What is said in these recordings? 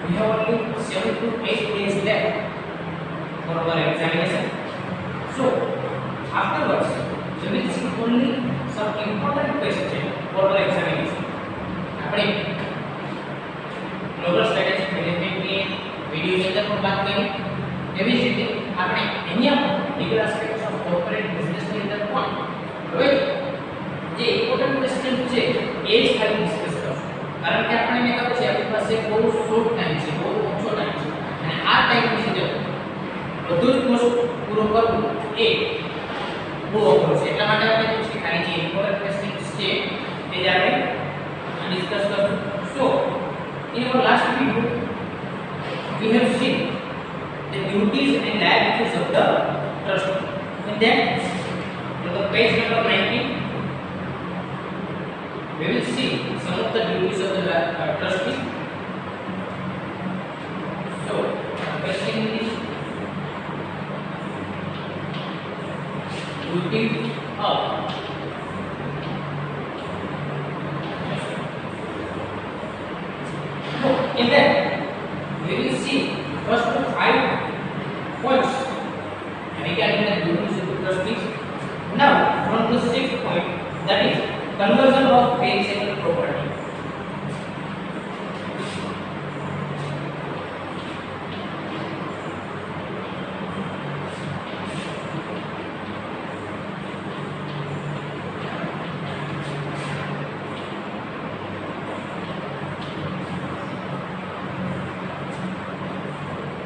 we have only 7 to 8 days left for our examination. So afterwards we will see only some important questions for our examination. આપણે global strategic મેનેજમેન્ટની વિડિયોની અંદર પણ વાત કરી, એવી જ રીતે આપણે અહીંયા પણ લીગલ એસ્પેક્ટ્સ ઓફ કોર્પોરેટ બિઝનેસની અંદર પણ હવે જે ઇમ્પોર્ટન્ટ ક્વેશ્ચન છે એ જ ખાલી ડિસ્કસ કરશું, કારણ કે આપણે મેં કહ્યું છે આપણી પાસે બહુ શોર્ટ ટાઈમ છે, બહુ ઓછો ટાઈમ છે, અને આ ટાઈમની અંદર બધું જ કોર્સ પૂરો કરવું એ બહુ અઘરું છે. એટલા માટે આપણે કહ્યું છે કે જે ઇમ્પોર્ટન્ટ ક્વેશ્ચન્સ છે એ જ આપણે ડિસ્કસ કરશું. સો in our last video we have seen the duties and liabilities of the trustee. In that, on the page number 19, we will see some of the duties of the trustee. So, question is duty of in that we will see first 5 points regarding the duties of the trustees. Now from the 6th point, that is conversion of perishable property.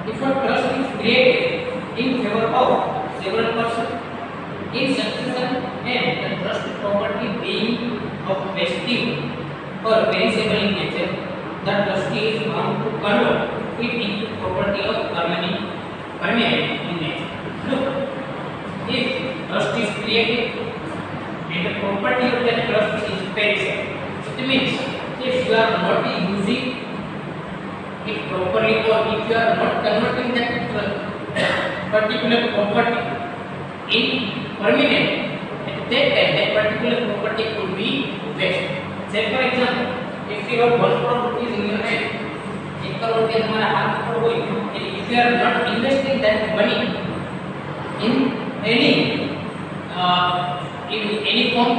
If a trust is created in favor of several persons in succession and the trust property being of vesting or perishable in nature, the trustee is bound to convert it into property of permanent in nature. Look, if trust is created and the property of that trust is perishable, it means if you are not using it properly or if you are not converting that particular property in permanent, at that time that particular property could be waste. Say for example, if you have 1 crore rupees in your hand, 1 crore rupees हमारा हाथ पर हो, and if you are not investing that money in any form,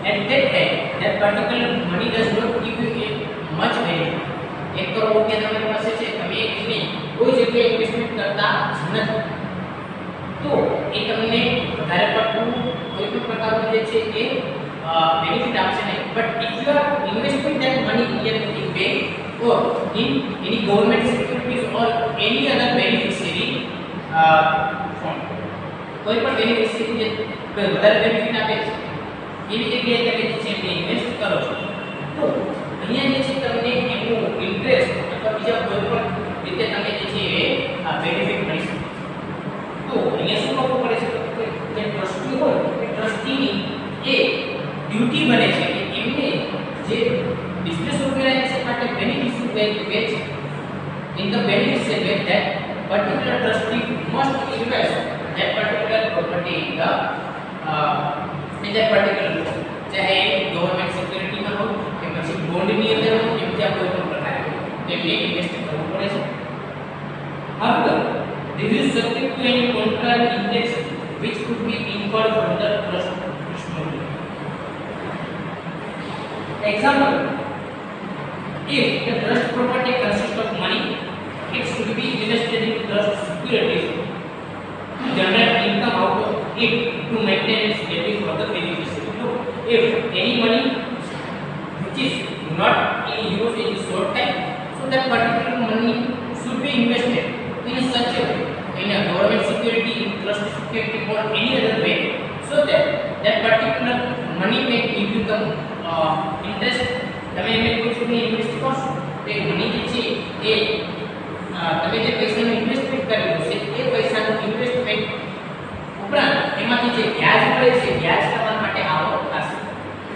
at that time that particular money does not give you a much value. 1 crore રૂપિયા તમારી પાસે છે, તમે એને કોઈ જગ્યાએ ઇન્વેસ્ટમેન્ટ કરતા નથી, તો એ તમને વધારે પડતું કોઈ પણ પ્રકારનું જે છે એ બેનિફિટ આપશે નહીં. But if you are investing that money in bank or in any government securities or any other beneficiary fund, કોઈ પણ બેનિફિશિયરી જે વધારે બેનિફિટ આપે છે એવી જગ્યાએ તમે જે છે એ ઇન્વેસ્ટ કરો છો, તો અહીંયા જે છે તમને એનું ઇન્ટરેસ્ટ અથવા બીજા કોઈ પણ રીતે તમે જે છે એ બેનિફિટ મળી શકે. તો અહીંયા શું કરવું પડે છે કે જે ટ્રસ્ટી હોય એ ટ્રસ્ટીની એ ડ્યુટી બને છે કે એમને જે બિઝનેસ ઓર્ગેનાઇઝેશન માટે બેનિફિશિયરી વે છે in the beneficial way, that particular trustee must invest that particular property in that particular trust. चाहे गवर्नमेंट सिक्योरिटी में हो કે પછી બોન્ડની અંદર હોય કે બીજા કોઈ પણ પ્રકારે તેમને ઇન્વેસ્ટ કરવું પડે છે. However, this is subject to any contrary intention which could be inferred from the trust testimony. Example, if the trust property consists of money, it should be invested in trust securities to generate income out of it to maintain its value for the beneficiary. If any money which is not in use in short time, so that particular money should be invested in such a way, in a government security, in trust security or any other way, so that that particular money may give you the interest. તમે એમને કોઈ જગ્યાએ invest કરશો તો એ money જે છે એ તમે જે પૈસાનું ઇન્વેસ્ટમેન્ટ કરેલું છે એ પૈસાનું ઇન્વેસ્ટમેન્ટ ઉપરાંત એમાંથી જે વ્યાજ મળે છે વ્યાજ તમારા માટે આવક થશે.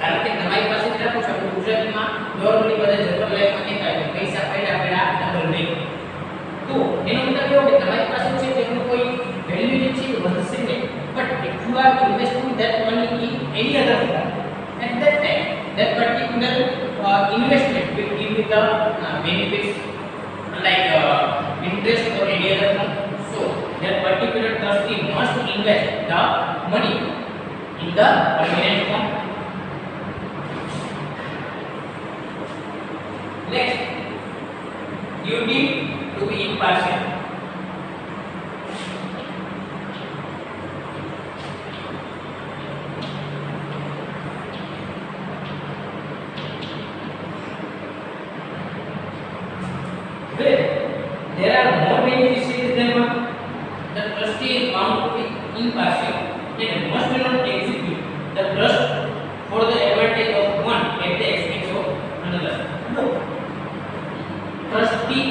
કારણ કે તમારી પાસે જ રાખો છો, આપણે ગુજરાતીમાં નોર્મલી બધા જનરલ લાઈફમાં કહેતા હોય પૈસા પડ્યા ડબલ નહીં. તો એનો મતલબ એવો કે તમારી પાસે છે તેનું કોઈ વેલ્યુ જે છે વધશે નહીં. But if you are investing that money in any other form, at that time that particular investment will give you the benefits like invest the money in the permanent fund. Next, duty to be impartial. Where there are more beneficiaries than one, the trustee is bound to be impartial and must not execute the trust for the advantage of one at the expense of another. No. Trustee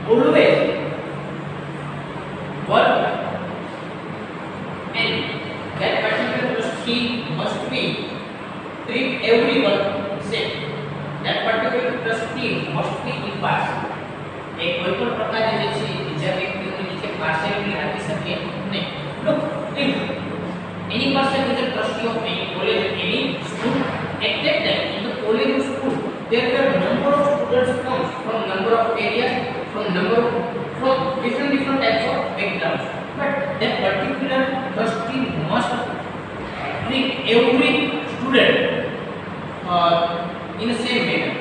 always work and that particular trustee must be treat everyone same. That particular trustee must be impartial. एक कोई पण प्रकारे जे છે બીજા વ્યક્તિઓની નીચે partiality રાખી શકે નહીં. Look, if any person is a trustee of any college or any school, at that time in the college or school there were number of students comes from number of areas, from different types of backgrounds, but that particular trustee must treat every student in the same manner.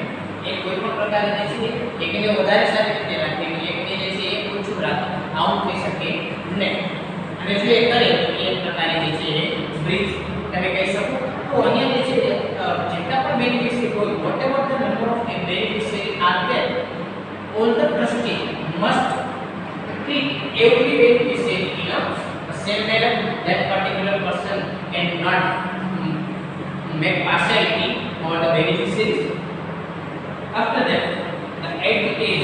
एक कोई पण प्रकारे जे છે એકને વધારે સારી રીતે રાખે એકને જે છે એ ઓછું રાખે આવું થઈ શકે નહીં. અને જો એ કરે તો એ પ્રકારે જે છે બ્રિજ તમે કહી શકો. તો અહીંયા જે છે જેટલા પણ બેનિફિશિયરી હોય whatever the number of beneficiaries are there, all the trustee must treat every beneficiary in a same manner. That particular person cannot make partiality for the beneficiaries. After that, the eighth is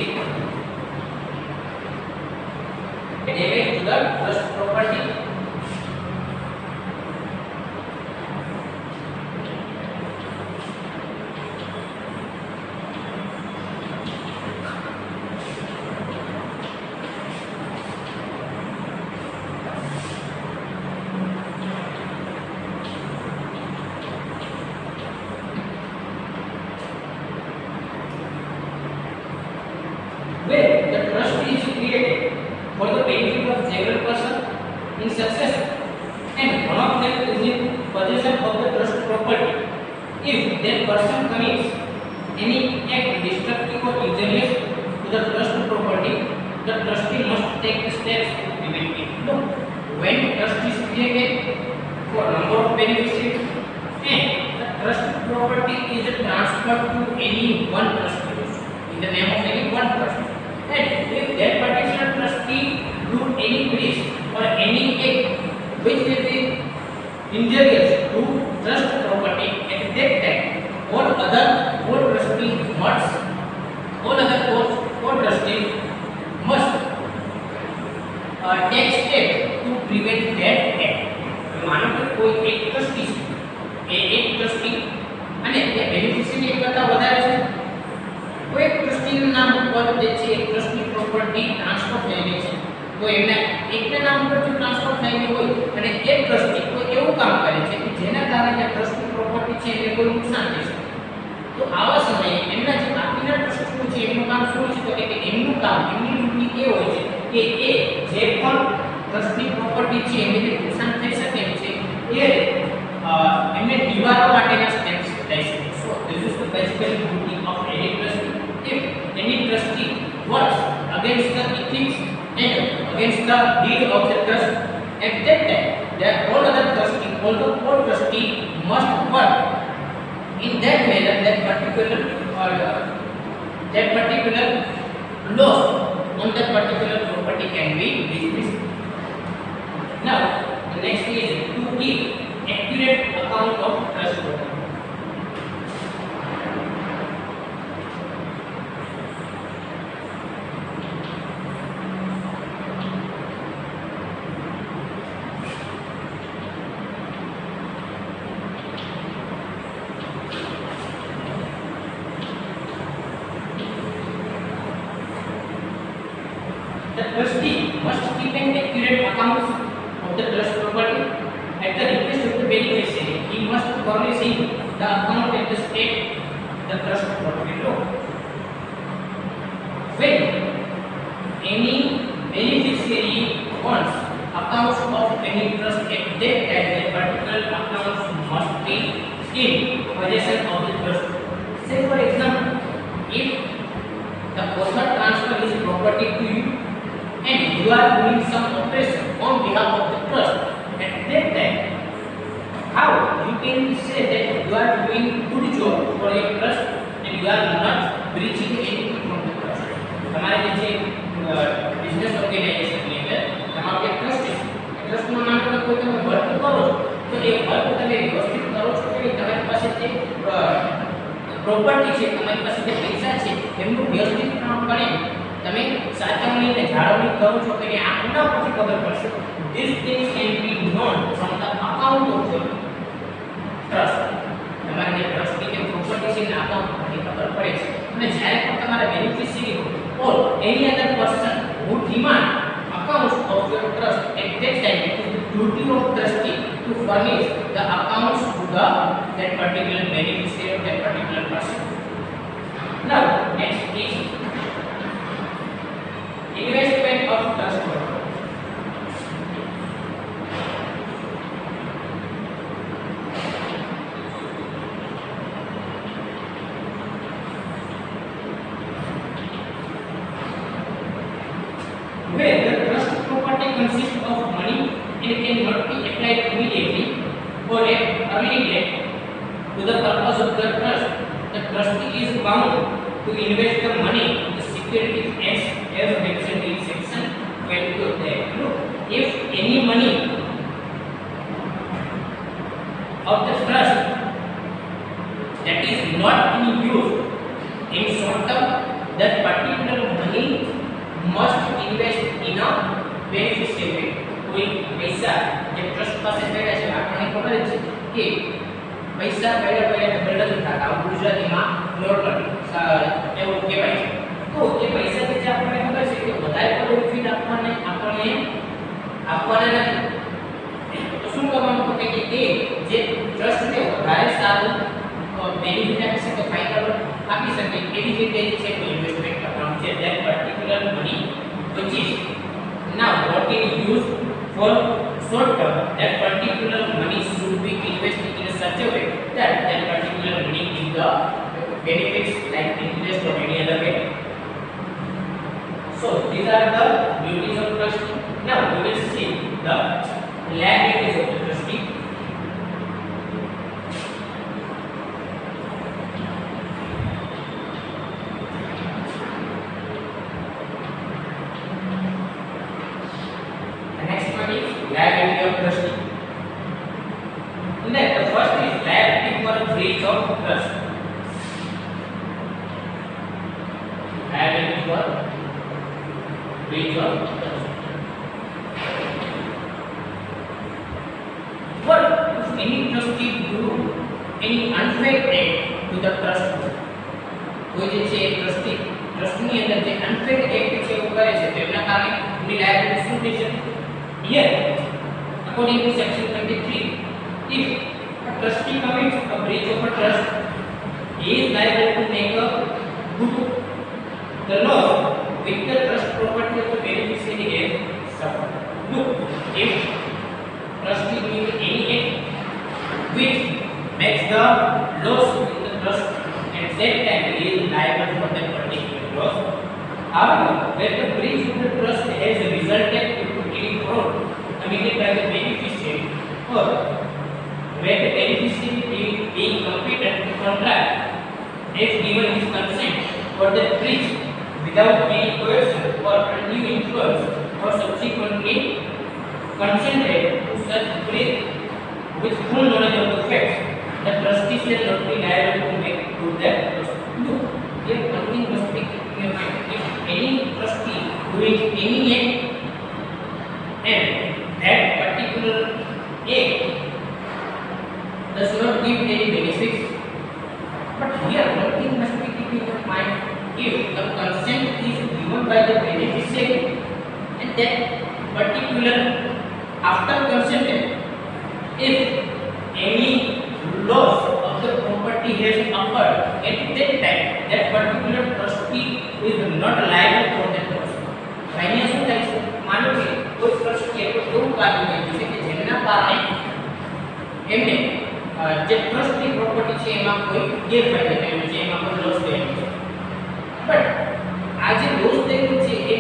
damage to the trust property. Where the trust is created for the benefit of several persons in succession and one of them is in possession of the trust property. If that person commits any act destructive or injurious to the trust property, the trustee must take steps to prevent it. Look, when trust is created for number of beneficiaries and the trust property is transferred to any one trustee in the name of any one trustee, and if that particular trustee do any breach or any act which will be injurious to trust property, at that time all trustees must take step to prevent that act. मानो कि कोई एक trustee અને તે beneficiary કરતા વધારે છે, કોઈ એક ટ્રસ્ટીનું નામ ઉપર જે છે એક ટ્રસ્ટની પ્રોપર્ટી ટ્રાન્સફર થયેલી છે, તો એના એકના નામ ઉપર જો ટ્રાન્સફર થયેલી હોય અને એક ટ્રસ્ટી કોઈ એવું કામ કરે છે કે જેના કારણે આ ટ્રસ્ટની પ્રોપર્ટી છે એને કોઈ નુકસાન થઈ શકે, તો આવા સમયે એમના જે બાકીના ટ્રસ્ટીઓ છે એમનું કામ શું છે, તો કે એમનું કામ એમની ડ્યુટી એ હોય છે કે એ જે પણ ટ્રસ્ટની પ્રોપર્ટી છે એને નુકસાન થઈ શકે એમ છે એ એમને નિવારવા માટેના સ્ટેપ્સ લઈ શકે. So this is the basically duty of any trustee. If any trustee works against the ethics and against the deed of the trust, at that time that all other trustee, all the four trustee must work in that manner that particular loss on that particular property can be dismissed. Now the next is to keep accurate account of trust property. The trustee must keep an accurate account of the trust property at the request of the beneficiary. He must publish in the account at the state the trust property law. When any beneficiary wants accounts of any trust at that time, the particular accounts must be in possession of the trust. Say for example, if the author transfer his property to you and you are doing some operation on behalf of the trust, at that time, how you can say that you are doing good job for your trust and you are not breaching anything from the trust? हमारे जैसे business organisation ની અંદર તમારો એક trust છે, trust નું નામ પર કોઈ તમે વર્ક કરો તો એ વર્ક તમે વ્યવસ્થિત કરો છો કે તમારી પાસે જે પ્રોપર્ટી છે, તમારી પાસે જે પૈસા છે એમનું વ્યવસ્થિતપણે તમે સાચવણી અને જાળવણી કરો છો કે આના પરથી ખબર પડશે. These things can be known from the account of your trust. તમારે જે ટ્રસ્ટની જે પ્રોપર્ટી છે એના અકાઉન્ટ પરથી ખબર પડે છે. અને જ્યારે પણ તમારા beneficiary or any other person who demand accounts of your trust, at that time it is the duty of trustee to furnish the accounts to the that particular beneficiary or that particular person. Now next is investment of trust property. Where the trust property consists of money and cannot be applied immediately or at early date to the purpose of the trust, the trustee is bound to invest the money in the securities as mentioned in section 22 of the Act. Look, if any money of the trust that is not in use in short term, that particular money must invest in a beneficiary. કોઈ પૈસા જે trust પાસે પડ્યા છે, આપણને ખબર જ છે કે પૈસા પડ્યા ડબલ નથી થતા, ગુજરાતીમાં નોર્મલ એવું કહેવાય છે. તો એ પૈસા જે આપણને ખબર છે કે વધારે બેનિફિટ આપણને આપવાના નથી, તો શું કરવાનું કે એ જે ટ્રસ્ટને વધારે સારું બેનિફિટ આપી શકે, ફાયદા આપી શકે એવી રીતે છે કોઈ ઇન્વેસ્ટમેન્ટ કરવાનું છે. that particular money which is now what is used for short term, that particular money should be invested in such a way that that particular money gives the benefits like interest or any other way. So these are the duties of trustee. Now we will see the liabilities of the trustee. Liability of trustee. Then the first is liability for breach of trust. Liability for breach of trust. What if any trustee do any unfair act to the trust? કોઈ જે છે trustee ટ્રસ્ટની અંદર જે unfair act છે એ કરે છે તો એના કારણે એની લાયબિલિટી શું થઈ શકે? Here, according to section 23, if a trustee commits a breach of a trust, he is liable to make a good the loss which the trust property of the beneficiary has suffered. Look, if trustee doing any act which makes the loss in the trust, at that time he is liable for that particular loss. However, where the breach of the trust has resulted into any fraud committed by the beneficiary, or where the beneficiary being completed the contract has given his consent for the breach without any coercion or undue influence, or subsequently consented to such breach with full knowledge of the facts, the trustee shall not be liable to make good that trust. Look, here one thing must be kept in your mind. If any trustee doing any act and that particular act does not give any benefits, but here one thing must be kept in your mind. If the consent is given by the beneficiary and that particular after consent, if any loss of the property has occurred at that time, that particular trustee is not liable for that loss. અહીંયા શું થાય છે? માનો કે કોઈ trust trustee એવું કાર્ય કર્યું છે કે જેમના કારણે એમને જે ટ્રસ્ટની પ્રોપર્ટી છે એમાં કોઈ ગેરફાયદો થયો છે, એમાં કોઈ લોસ થયો છે. બટ આ જે લોસ થયો છે એ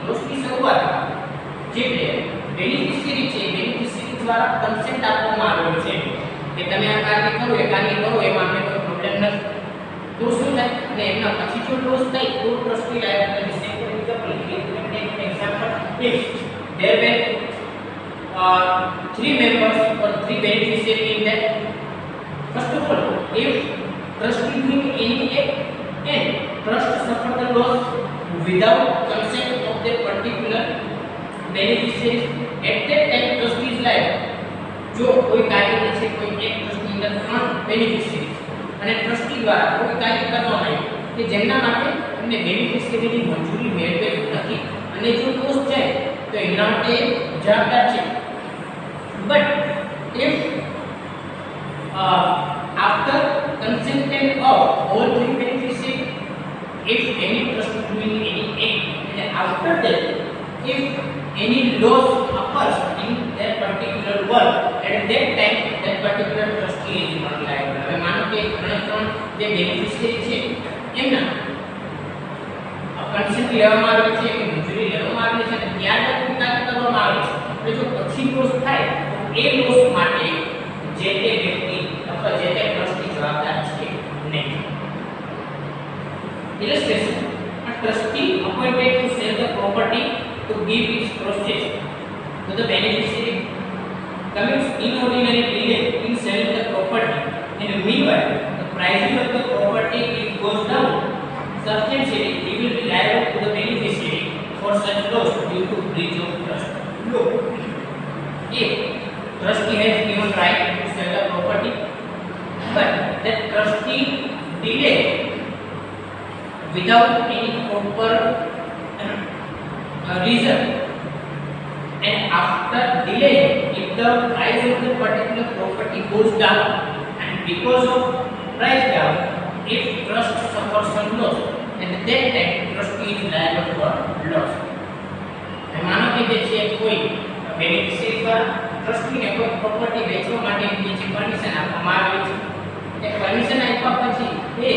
લોસની શરૂઆત જે બેનિફિશિયરી છે બેનિફિશિયરી દ્વારા કન્સેન્ટ આપવામાં આવેલો છે કે તમે આ કાર્ય કરો એ કાર્ય કરો એમાં અમને કોઈ પ્રોબ્લેમ નથી. તો શું થાય અને એમના પછી જો લોસ થાય તો ટ્રસ્ટી લાયબિલિટી છે. For example if there were three members or three beneficiaries in that, first of all if trustee doing any act and trust suffer the loss without consent of the particular beneficiaries, at that time trustee is liable. જો કોઈ કાર્ય છે કોઈ એક ટ્રસ્ટની અંદર ત્રણ beneficiary અને ટ્રસ્ટી દ્વારા કોઈ કાર્ય કરવામાં આવ્યું કે જેમના માટે એમને બેનિફિશિયરીની મંજૂરી મેળવેલી નથી અને જો લોસ જાય તો એના માટે જવાબદાર છે. But if after consent of all three beneficiaries, if any trustee doing any act and after that if any loss occurs in that particular work, at that time that particular trustee is not liable. હવે માનો કે ત્રણ જે beneficiary છે એમના consent લેવામાં આવ્યું છે કે મંજૂરી લેવામાં આવી છે અને ત્યારબાદ કાર્ય કરવામાં આવે છે તો જો પછી લોસ થાય તો એ લોસ માટે જે તે વ્યક્તિ અથવા જે તે ટ્રસ્ટી જવાબદાર છે નહીં. Illustration: a trustee appointed to sell the property to give its process to the beneficiary commits inordinate delay in selling the property, and meanwhile the prices of the property it goes down substantially, he will be liable to the beneficiary for such loss due to breach of trust. Look, if trustee has given right to sell the property, but that trustee delay without any proper reason, and after delay if the price of the particular property goes down, and because of price down if trust suffers some loss, and that time trustee is liable for loss. માનો કે જે છે કોઈ beneficiary દ્વારા ટ્રસ્ટીને કોઈ property વેચવા માટેની જે પરમિશન આપવામાં આવે છે એ પરમિશન આપ્યા પછી એ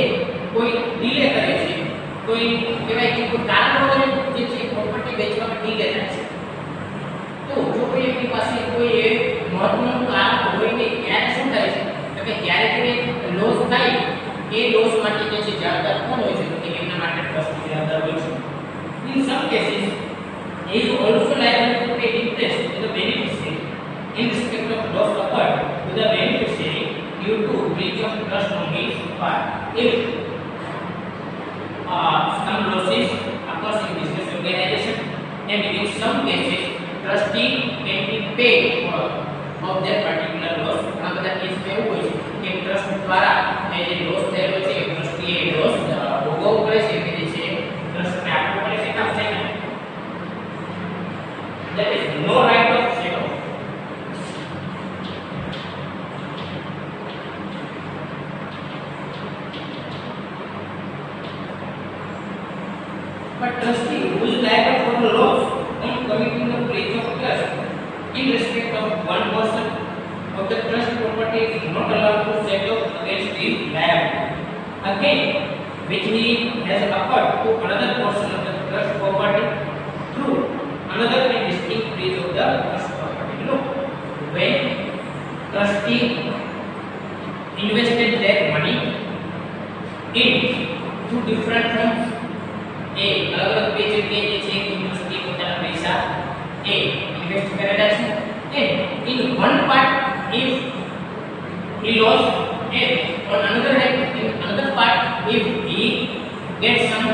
કોઈ ડીલે કરે છે, કોઈ કહેવાય કે કોઈ કારણ વગર જે છે પ્રોપર્ટી વેચવામાં ડીલે થાય છે, તો જો કોઈ એમની પાસે કોઈ મહત્વનું કારણ હોય નહીં ત્યારે શું થાય છે તો કે જ્યારે કોઈ લોસ થાય એ લોસ માટે જે છે જવાબદાર કોણ હોય છે તો કે એમના માટે ટ્રસ્ટી જવાબદાર હોય છે. In some cases he is also liable to pay interest to the beneficiary in respect of loss occurred to the beneficiary due to breach of trust on his part. If some losses occurs in business organization, and in some cases trustee can be paid for of that particular loss. આ બધા case માં એવું હોય છે કે trust દ્વારા એ જે loss થયેલો છે એ ટ્રસ્ટી એ લોસ ભોગવવો પડે છે કે જે છે ટ્રસ્ટને આપવો પડે છે કામ થાય ને. That is no right of set off. But trustee who is liable for the loss on committing the breach of trust in respect of one person of the trust property is not allowed to set off against his liability again which he has occurred to another person of the trust property through another and distinct breach of the trust property. Look, when trustee invested their money in two different firms, a अलग-अलग બે જગ્યાએ જે છે કે trustee પોતાના પૈસા એ invest કરેલા છે, and in one part if he lost, and on another hand in another part if he gets some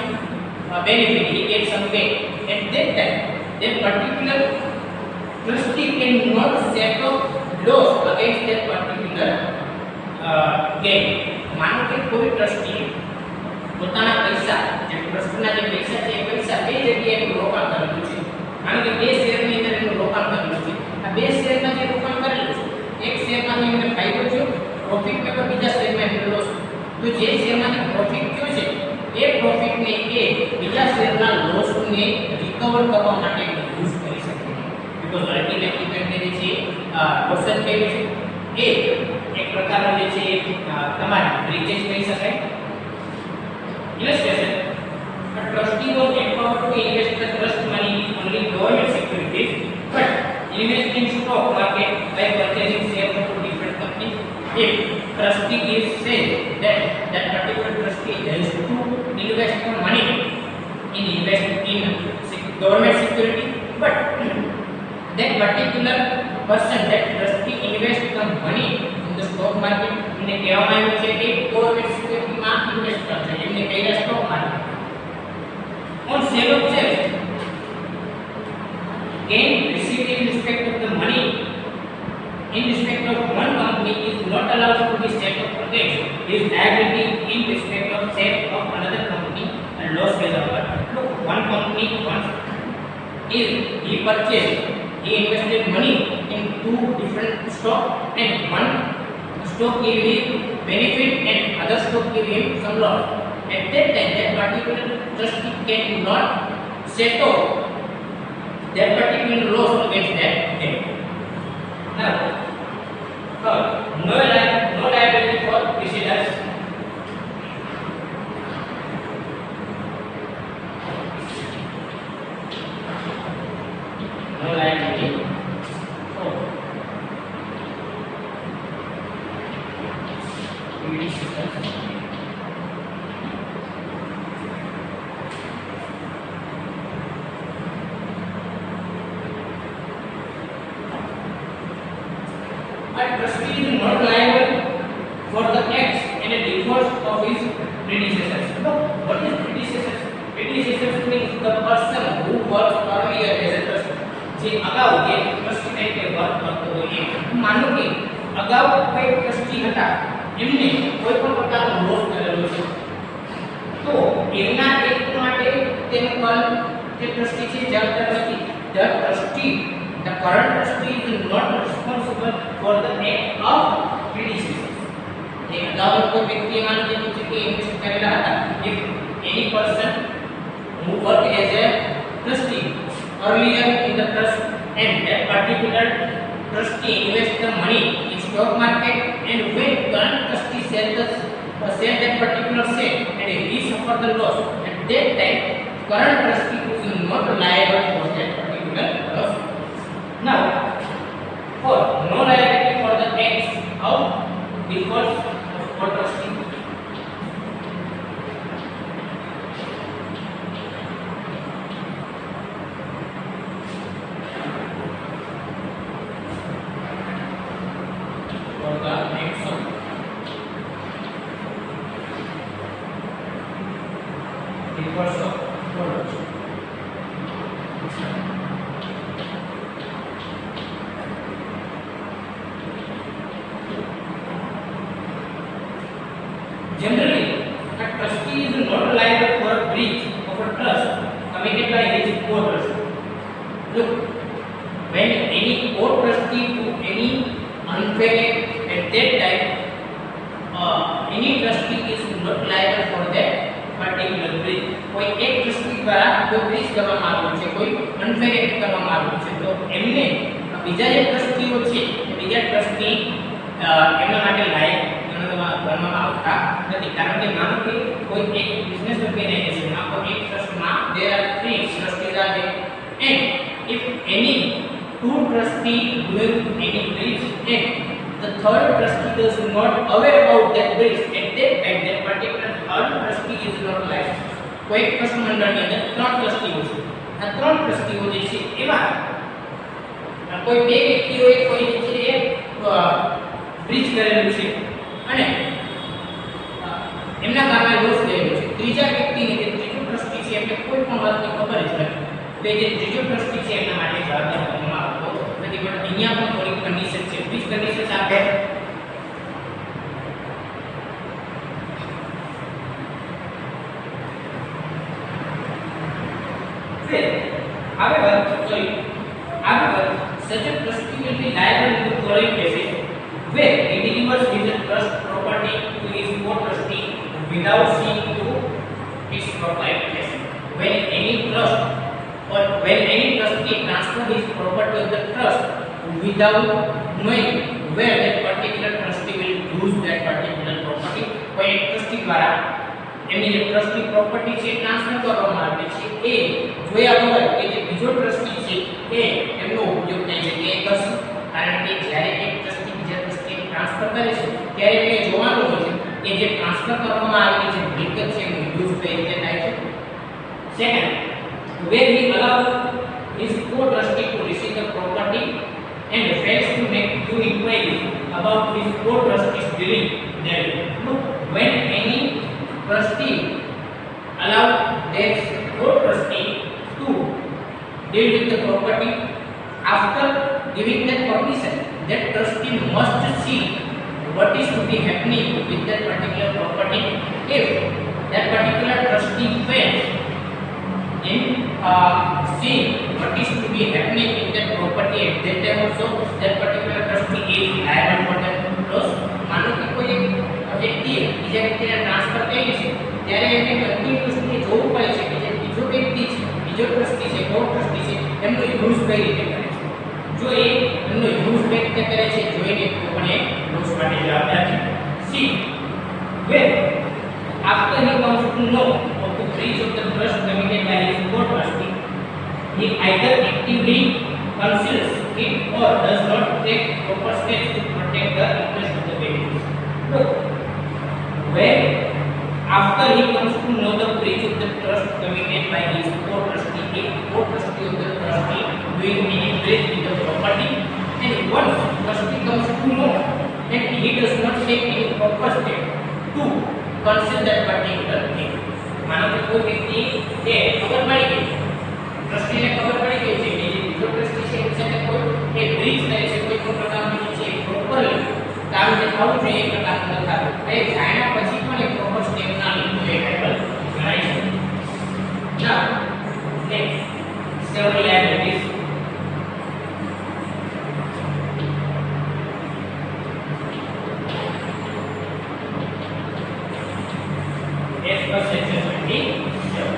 benefit, he gets some gain, at that time that particular trustee cannot set off loss against that particular gain. માનો કે કોઈ trustee પોતાના પૈસા જે ટ્રસ્ટના જે પૈસા છે એ પૈસા બે જગ્યાએ રોકાણ કરેલું છે. માનો કે બે શેરની અંદર એનું રોકાણ કરેલું છે. આ બે શેરમાં જે રોકાણ કરેલું છે એક શેરમાંથી એમને ફાયદો થયો, પ્રોફિટ મેળવ્યો, બીજા શેરમાં એમને લોસ. તો જે શેરમાંથી પ્રોફિટ થયો છે એ પ્રોફિટને એ બીજા શેરના લોસને રિકવર કરવા માટે યુઝ કરી શકે. बिकॉज अल्टिमेटली તમને જે છે ક્વેશ્ચન કેવું છે એ એક પ્રકારનો જે છે તમારે બ્રીચેસ કહી શકાય. illustration, a trustee was empowered to invest the trust money in only government securities but invest in stock market by purchasing shares of different companies. If trustee is said that that particular trustee has to invest the money in government security but that particular person, that trustee invest the money in the stock market, એને કહેવામાં આવ્યું છે કે government સિક્યુરિટીમાં invest કરશે, એમને કહેલા stock market. On sale of shares, gain received in respect of the money in respect of one company is not allowed to be set off against his liability in respect of share of another company and loss will occur. Look, one company once is he purchased, he invested money in two different stock and one stock gave him benefit and other stock gave him some loss. At that time, that particular trustee cannot set off that particular loss against that debt. Now, no liability for precedents. No liability for precedents. A trustee is not liable for the acts and the defaults of his predecessors. So, what is predecessors? Predecessors means the person who works earlier as a trustee. જે અગાઉ જે trustee તરીકે work કરતો હોય એ માનો કે અગાઉ કોઈ ટ્રસ્ટી હતા એમને કોઈ પણ પ્રકારનો લોસ કરેલો છે તો એમના એક માટે તેનું પણ તે ટ્રસ્ટી છે જવાબદાર નથી. The trustee, the current trustee is not responsible for the act of predecessors. જે અગાઉ કોઈ વ્યક્તિએ માની લીધું છે કે ઇન્વેસ્ટ કરેલા હતા, if any person who worked as a trustee earlier in the trust and that particular trustee invest the money in stock market and when current trustee sell that particular share and he suffer the loss, at that time current trustee is not liable for that particular loss. Now, for no liability for the acts of defaults of trustee. For the acts of defaults of trustee. Generally, a trustee is not liable for a breach of a trust committed by his co-trustee. Look, when any co-trustee do any unfair act, at that time, any trustee is not liable for that particular breach. कोई एक trustee द्वारा कोई breach કરવામાં આવ્યું છે, કોઈ unfair act કરવામાં આવ્યું છે, તો એમને બીજા જે ટ્રસ્ટીઓ છે બીજા ટ્રસ્ટી એમના માટે લાયક ગણવામાં આવતા નથી. કારણ કે માનો કે કોઈ એક બિઝનેસ ઓર્ગેનાઇઝેશનમાં કોઈ એક ટ્રસ્ટમાં there are 3 trustees are there and if any two trustee doing any breach and the third trustee is not aware about that breach, at that time that particular third trustee is not liable. કોઈ trust મંડળની અંદર 3 ટ્રસ્ટીઓ છે, આ 3 ટ્રસ્ટીઓ જે છે એમાં કોઈ બે વ્યક્તિઓએ કોઈ જે છે બ્રીચ કરેલું છે અને એમના કારણે લોસ થયેલો છે. ત્રીજા વ્યક્તિને જે ત્રીજો ટ્રસ્ટી છે એમને કોઈ પણ વાતની ખબર જ નથી, તો જે ત્રીજો ટ્રસ્ટી છે એમના માટે જવાબદાર કરવામાં આવતો નથી. પણ અહીંયા પણ થોડી કન્ડિશન છે. which conditions are there? However, such a trustee will be liable in the following cases: where he delivers his trust property to his co-trustee without seeing to his proper interest. When any trust trustee transfer his property of the trust without knowing where that particular trustee will use that particular property, કોઈ એક trustee દ્વારા એમની જે trustee property છે transfer કરવામાં આવે છે એ જોયા વગર કે જે બીજો ટ્રસ્ટી છે એ એમનો ઉપયોગ કઈ જગ્યાએ કરશે, કારણ કે જ્યારે એક ટ્રસ્ટી બીજા ટ્રસ્ટી ટ્રાન્સફર કરે છે ત્યારે એમને જોવાનું હોય છે કે જે ટ્રાન્સફર કરવામાં આવેલી જે મિલકત છે એનો યુઝ કઈ રીતે થાય છે. Second, where he allows his co-trustee to receive the property and fails to make due inquiries about his co-trustee's dealing therein. Look, when any trustee allow their co-trustee to deal with the property, after giving that permission, that trustee must see what is to be happening with that particular property. If that particular trustee fails in seeing what is to be happening in that property, at that time also that particular trustee is liable for that loss. માનો કે કોઈ એક વ્યક્તિએ બીજા વ્યક્તિને transfer કરી છે ત્યારે એને કન્ટિન્યુઅસલી જોવું પડે છે કે જે બીજો વ્યક્તિ છે, બીજો ટ્રસ્ટી છે, કો ટ્રસ્ટી છે, એમનો યુઝ કઈ રીતે કરે છે. જો એ એમનો યુઝ કઈ રીતે કરે છે જોઈને પણ એ લોસ માટે જવાબદાર છે. C, when after he comes to know of the breach of the trust committed by his co-trustee, he either actively conceals it or does not take proper steps to protect the interest of the beneficiary. Look, when after he comes to know the breach of the trust committed by his co-trustee, a co-trustee of the trustee doing any breach in the property, and once trustee comes to know and he does not take any proper step to conceal that particular thing. માનો કે કોઈ વ્યક્તિ એ ખબર પડી ગઈ, ટ્રસ્ટીને ખબર પડી ગઈ છે કે જે બીજો ટ્રસ્ટી છે એની સાથે કોઈ એ બ્રીચ કરે છે, કોઈ પણ પ્રકારનું છે પ્રોપરલી કામ જે થવું જોઈએ એ પ્રકારનું ન થાય, એ જાણ્યા પછી પણ એ પ્રોપર સ્ટેપ ના લીધું એ હેબલ ગણાય છે. Now, next, several liabilities. As per section 27.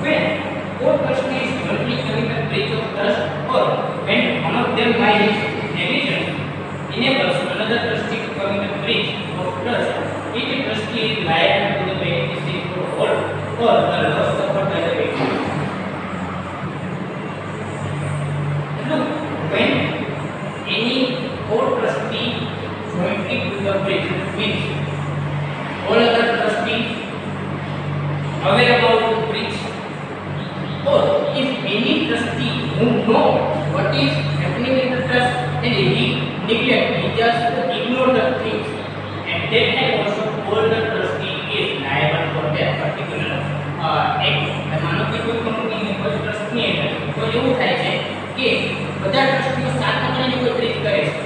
When co-trustee is jointly committed breach of trust, or when one of them by his negligence enables another trustee to commit a breach of trust, each trustee is liable to the beneficiary for all or the loss suffered by the beneficiary. Look, when any co-trustee jointly do the breach, means all other trustees aware about the breach, or if any trustee who know what is happening in the trust and he neglect, he just ignore the things, at that time also all the trustee is liable for that particular act. માનો કે કોઈ company કોઈ ટ્રસ્ટની અંદર કોઈ એવું થાય છે કે બધા ટ્રસ્ટીઓ સાથે મળીને કોઈ બ્રીચ કરે છે,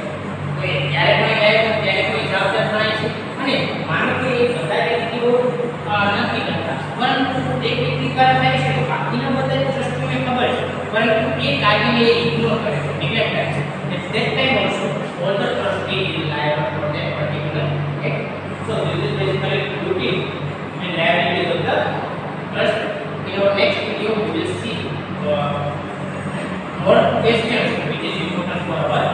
કોઈ ત્યારે કોઈ લાયક ત્યારે કોઈ જવાબદાર ગણાય છે, અને માનો કે એ બધા વ્યક્તિઓ નથી કરતા પરંતુ એક વ્યક્તિ દ્વારા થાય છે તો બાકીના બધા ટ્રસ્ટીઓને ખબર છે પરંતુ એ કાર્યને એ ઇગ્નોર કરે છે, નેગ્લેક્ટ કરે છે. At that time also all the trustee is liable for that particular act. So this is basically duty and liability of the trust. In our next video we will see more questions which is important for our